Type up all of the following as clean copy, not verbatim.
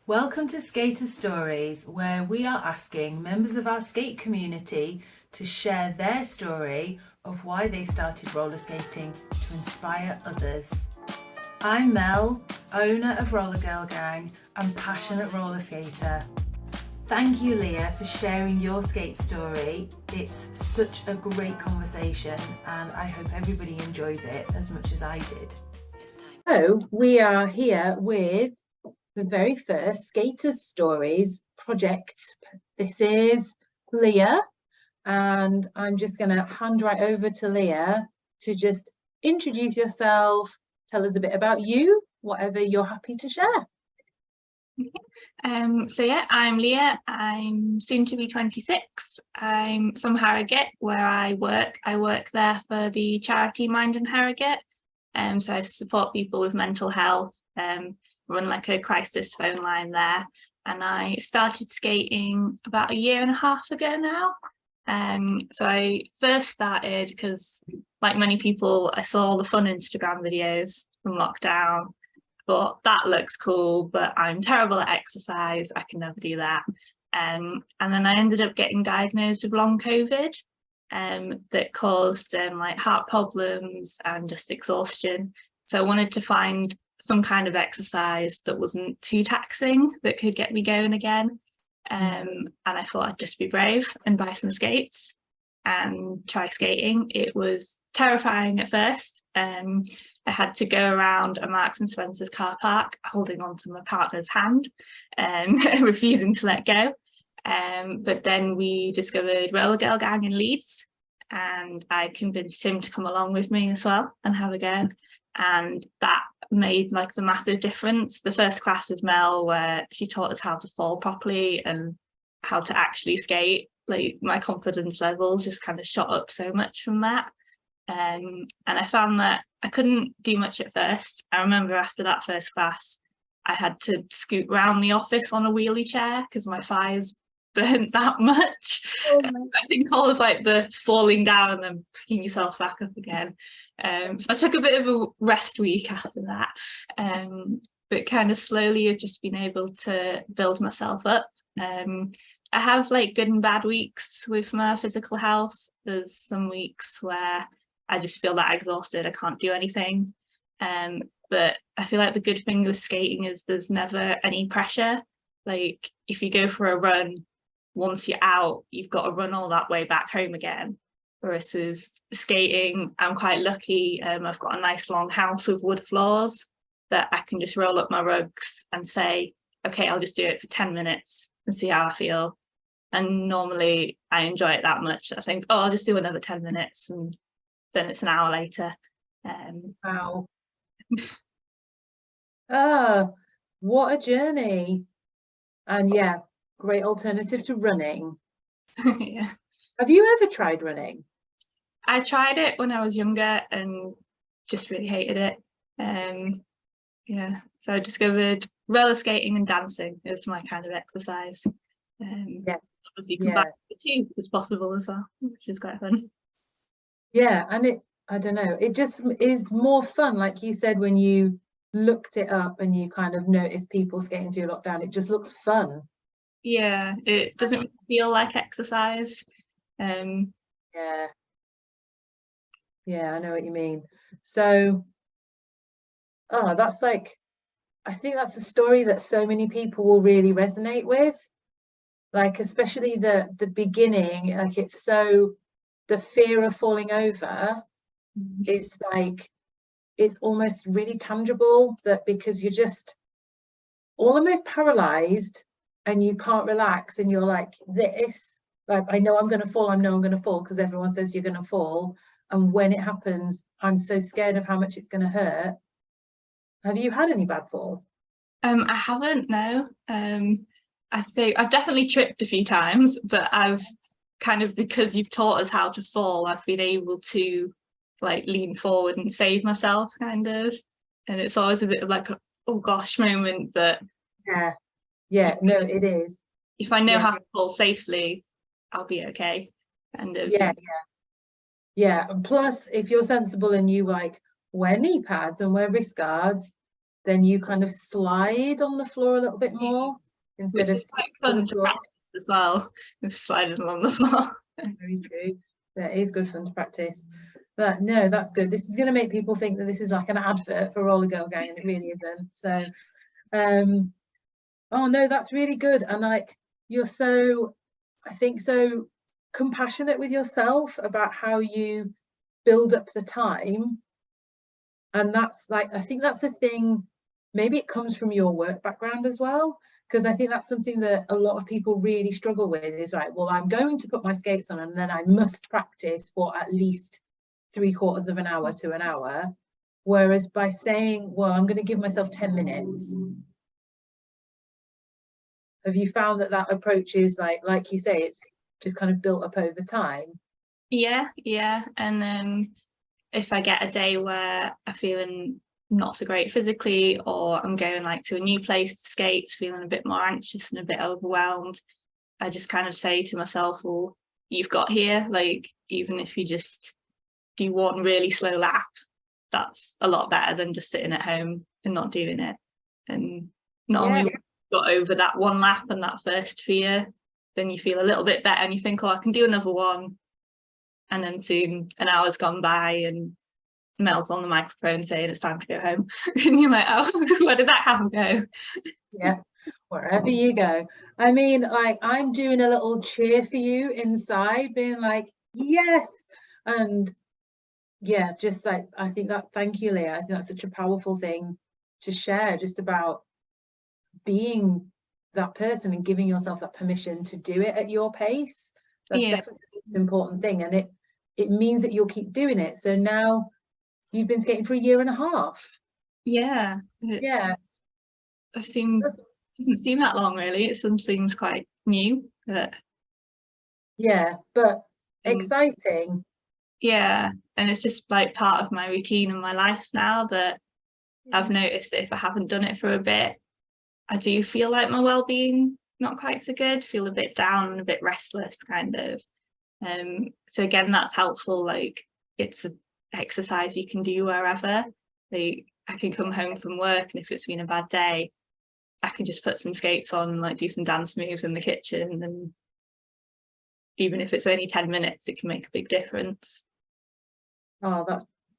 Welcome to Skater Stories, where we are asking members of our skate community to share their story of why they started roller skating to inspire others. I'm Mel, owner of Roller Girl Gang and passionate roller skater. Thank you, Leah, for sharing your skate story. It's such a great conversation and I hope everybody enjoys it as much as I did. So we are here with the very first Skater Stories project. This is Leah, and I'm just going to hand right over to Leah to just introduce yourself, tell us a bit about you, whatever you're happy to share. I'm Leah. I'm soon to be 26. I'm from Harrogate, where I work. I work there for the charity Mind in Harrogate. So I support people with mental health, run like a crisis phone line there. And I started skating about 1.5 years ago now. So I first started because, like many people, I saw all the fun Instagram videos from lockdown. But that looks cool, but I'm terrible at exercise. I can never do that. And then I ended up getting diagnosed with long COVID that caused like heart problems and just exhaustion. So I wanted to find some kind of exercise that wasn't too taxing, that could get me going again. And I thought I'd just be brave and buy some skates and try skating. It was terrifying at first. I had to go around a Marks and Spencer's car park holding on to my partner's hand and refusing to let go. But then we discovered Roller Girl Gang in Leeds, and I convinced him to come along with me as well and have a go. And that made like a massive difference. The first class with Mel, where she taught us how to fall properly and how to actually skate, like my confidence levels just kind of shot up so much from that. And I found that I couldn't do much at first. I remember after that first class, I had to scoot around the office on a wheelie chair because my thighs burnt that much. I think all of like the falling down and then picking yourself back up again. So I took a bit of a rest week after that. But kind of slowly I've just been able to build myself up. I have like good and bad weeks with my physical health. There's some weeks where I just feel that exhausted, I can't do anything. But I feel like the good thing with skating is there's never any pressure. Like if you go for a run, once you're out, you've got to run all that way back home again. Whereas with skating, I'm quite lucky. I've got a nice long house with wood floors that I can just roll up my rugs and say, okay, I'll just do it for 10 minutes and see how I feel. And normally I enjoy it that much. I think, oh, I'll just do another 10 minutes and then it's an hour later. Wow. What a journey. And yeah, great alternative to running. Yeah. Have you ever tried running? I tried it when I was younger and just really hated it. Yeah, so I discovered roller skating and dancing is my kind of exercise. Yeah. Obviously combine the two as possible as well, which is quite fun. Yeah, and I don't know, it just is more fun, like you said, when you looked it up and you kind of noticed people skating through lockdown, it just looks fun. Yeah, it doesn't feel like exercise. Yeah, I know what you mean. So that's like, I think that's a story that so many people will really resonate with, like especially the beginning. Like it's so, the fear of falling over, it's like it's almost really tangible, that because you're just almost paralyzed and you can't relax and you're like this, like I know I'm going to fall, because everyone says you're going to fall, and when it happens I'm so scared of how much it's going to hurt. Have you had any bad falls? I haven't, no. I think I've definitely tripped a few times, but I've kind of, because you've taught us how to fall, I've been able to like lean forward and save myself kind of, and it's always a bit of like a, oh gosh moment, but no, it is. If I know how to fall safely, I'll be okay kind of. And plus if you're sensible and you like wear knee pads and wear wrist guards, then you kind of slide on the floor a little bit more instead Which of is quite stick to the fun to floor. practice as well, just sliding along the floor. Very true. That is good fun to practice. But no, that's good. This is going to make people think that this is like an advert for Roller Girl Gang, and it really isn't. So, oh no, that's really good. And like, you're so, I think, so compassionate with yourself about how you build up the time. And that's like, I think that's a thing, maybe it comes from your work background as well, because I think that's something that a lot of people really struggle with is like, well, I'm going to put my skates on and then I must practice for at least 3/4 of an hour to an hour. Whereas by saying, well, I'm going to give myself 10 minutes. Have you found that that approach is like you say, it's just kind of built up over time? Yeah. And then if I get a day where I'm feeling not so great physically, or I'm going like to a new place to skate, feeling a bit more anxious and a bit overwhelmed, I just kind of say to myself, well, you've got here, like, even if you just do one really slow lap, that's a lot better than just sitting at home and not doing it. And not Yeah. only got over that one lap and that first fear, then you feel a little bit better and you think, oh, I can do another one. And then soon an hour's gone by and Mel's on the microphone saying it's time to go home. And you're like, oh, where did that happen go? Yeah, wherever you go. I mean, like, I'm doing a little cheer for you inside, being like, yes. And yeah, just like, I think that, thank you, Leah. I think that's such a powerful thing to share, just about being that person and giving yourself that permission to do it at your pace. That's definitely the most important thing. And it means that you'll keep doing it. So now you've been skating for 1.5 years. Yeah. Yeah. It doesn't seem that long really. It seems quite new. But yeah, but exciting. Yeah, and it's just like part of my routine and my life now, that I've noticed that if I haven't done it for a bit, I do feel like my well-being not quite so good, feel a bit down and a bit restless kind of. So again, that's helpful. Like, it's an exercise you can do wherever. Like, I can come home from work, and if it's been a bad day, I can just put some skates on and like do some dance moves in the kitchen, and even if it's only 10 minutes, it can make a big difference. Oh,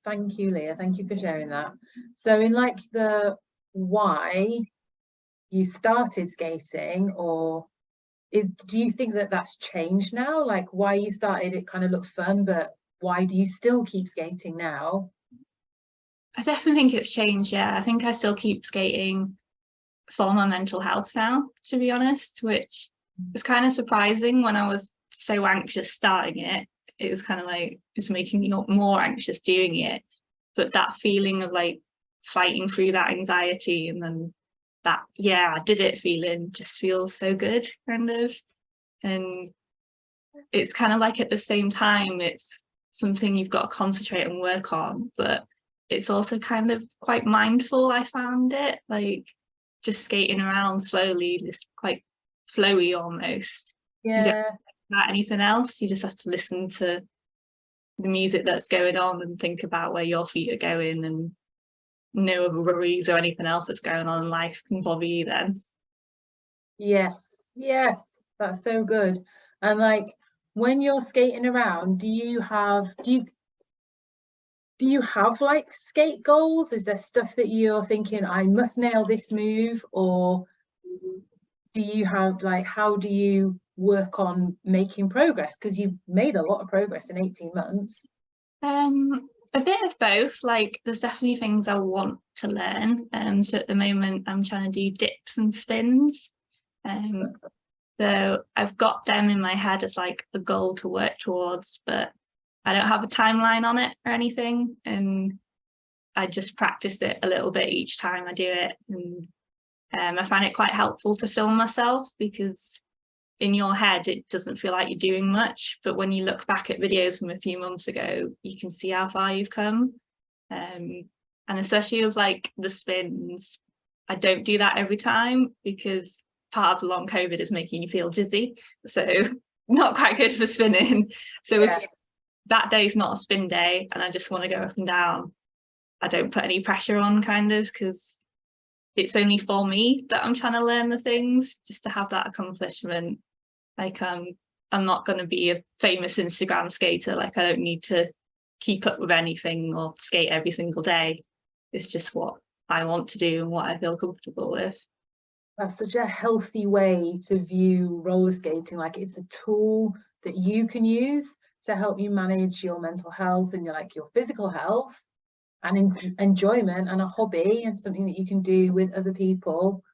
thank you, Leah. Thank you for sharing that. So in like the why you started skating, or do you think that that's changed now? Like, why you started, it kind of looked fun, but why do you still keep skating now? I definitely think it's changed, yeah. I think I still keep skating for my mental health now, to be honest, which was kind of surprising. When I was so anxious starting it, it was kind of like, it's making me not more anxious doing it. But that feeling of like fighting through that anxiety, and then that, yeah, I did it feeling just feels so good, kind of. And it's kind of like, at the same time, it's something you've got to concentrate and work on, but it's also kind of quite mindful. I found it like just skating around slowly, just quite flowy almost. Yeah. You don't think about anything else, you just have to listen to the music that's going on and think about where your feet are going, and no other worries or anything else that's going on in life can bother you then. Yes, that's so good. And like, when you're skating around, do you have like skate goals? Is there stuff that you're thinking, I must nail this move? Or do you have like, how do you work on making progress? Because you've made a lot of progress in 18 months. A bit of both. Like, there's definitely things I want to learn. So at the moment I'm trying to do dips and spins. So I've got them in my head as like a goal to work towards, but I don't have a timeline on it or anything, and I just practice it a little bit each time I do it. And I find it quite helpful to film myself, because in your head it doesn't feel like you're doing much, but when you look back at videos from a few months ago, you can see how far you've come. And especially with like the spins, I don't do that every time, because part of the long COVID is making you feel dizzy, so not quite good for spinning. So if that day's not a spin day and I just want to go up and down, I don't put any pressure on, kind of, because it's only for me that I'm trying to learn the things, just to have that accomplishment. Like I'm not going to be a famous Instagram skater. Like I don't need to keep up with anything or skate every single day. It's just what I want to do and what I feel comfortable with. That's such a healthy way to view roller skating. Like it's a tool that you can use to help you manage your mental health and your physical health and enjoyment, and a hobby and something that you can do with other people.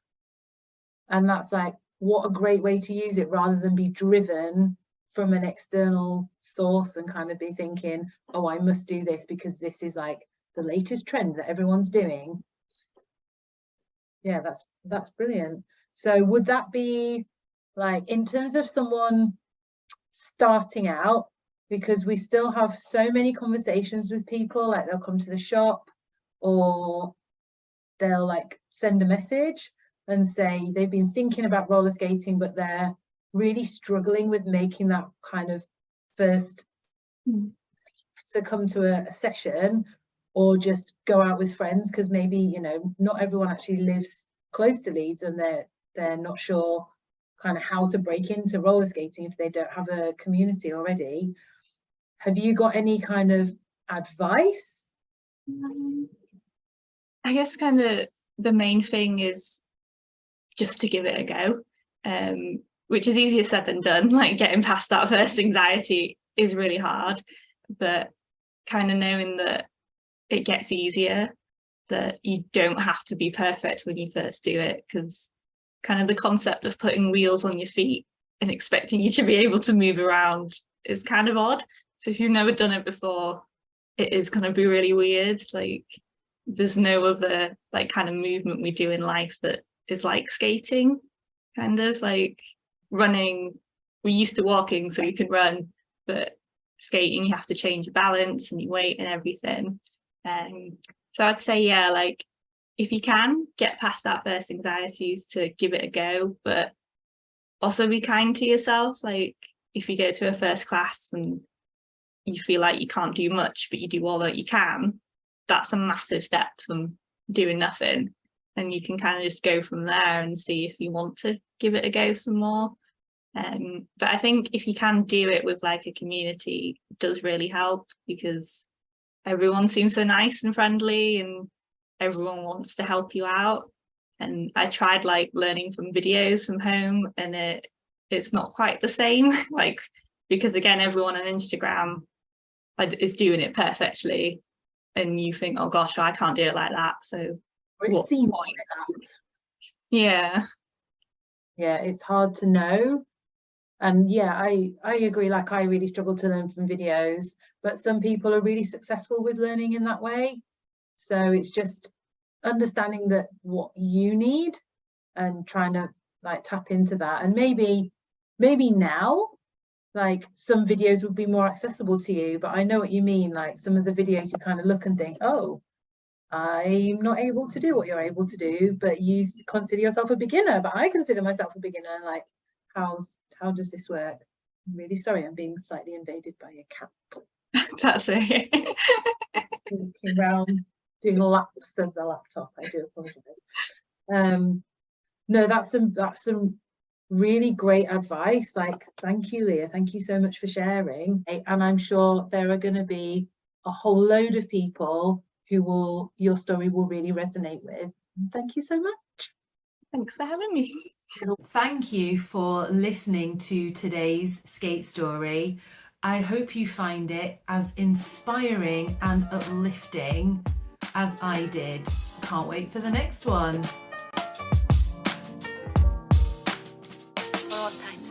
And that's like, what a great way to use it, rather than be driven from an external source and kind of be thinking, oh, I must do this because this is like the latest trend that everyone's doing. Yeah, that's brilliant. So would that be like, in terms of someone starting out, because we still have so many conversations with people, like they'll come to the shop or they'll like send a message and say they've been thinking about roller skating, but they're really struggling with making that kind of first to come to a session, or just go out with friends, because maybe, you know, not everyone actually lives close to Leeds and they're not sure kind of how to break into roller skating if they don't have a community already. Have you got any kind of advice? I guess kind of the main thing is just to give it a go, which is easier said than done. Like getting past that first anxiety is really hard, but kind of knowing that it gets easier, that you don't have to be perfect when you first do it, because kind of the concept of putting wheels on your feet and expecting you to be able to move around is kind of odd. So if you've never done it before, it is going to be really weird. Like there's no other like kind of movement we do in life that is like skating. Kind of like running, we're used to walking so you can run, but skating you have to change your balance and your weight and everything. So I'd say, yeah, like if you can get past that first anxieties, to give it a go, but also be kind to yourself. Like if you go to a first class and you feel like you can't do much, but you do all that you can, that's a massive step from doing nothing. And you can kind of just go from there and see if you want to give it a go some more. But I think if you can do it with like a community, it does really help, because everyone seems so nice and friendly and everyone wants to help you out. And I tried like learning from videos from home, and it's not quite the same. Like, because again, everyone on Instagram is doing it perfectly, and you think, oh gosh, I can't do it like that. So It seems like that. Yeah, it's hard to know. And yeah, I agree. Like I really struggle to learn from videos, but some people are really successful with learning in that way. So it's just understanding that what you need and trying to like tap into that. And maybe now like some videos would be more accessible to you, but I know what you mean. Like some of the videos you kind of look and think, oh, I'm not able to do what you're able to do, but you consider yourself a beginner, but I consider myself a beginner. Like how does this work? I'm really sorry, I'm being slightly invaded by a cat. that's it. Walking around doing laps of the laptop. I do apologize. No, that's some really great advice. Like, thank you, Leah. Thank you so much for sharing. And I'm sure there are going to be a whole load of people who your story will really resonate with. Thank you so much. Thanks for having me. Thank you for listening to today's skate story. I hope you find it as inspiring and uplifting as I did. Can't wait for the next one. Time.